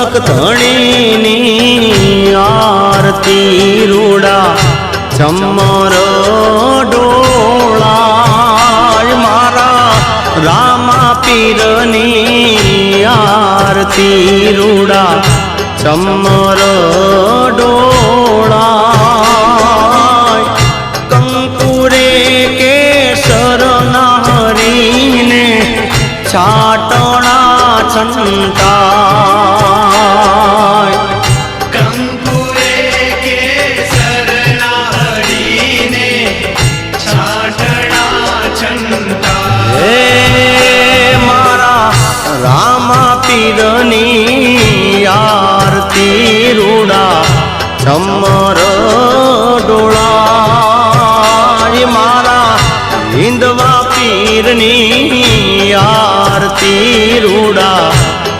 અલક ધણીની આરતી રૂડા ચમર ડોળાય મારા રામા પીરની આરતી રૂડા ચમર ડોળાય કંકુરે કેસર નારીને છાટણા છંટાય કંકુરે કેસર નારીને છાટણા છંટાય હે મારા રામા પીરની આરતી રૂડા ચમર ડોળાય મારા હિંદવા પીરની આરતી રૂડા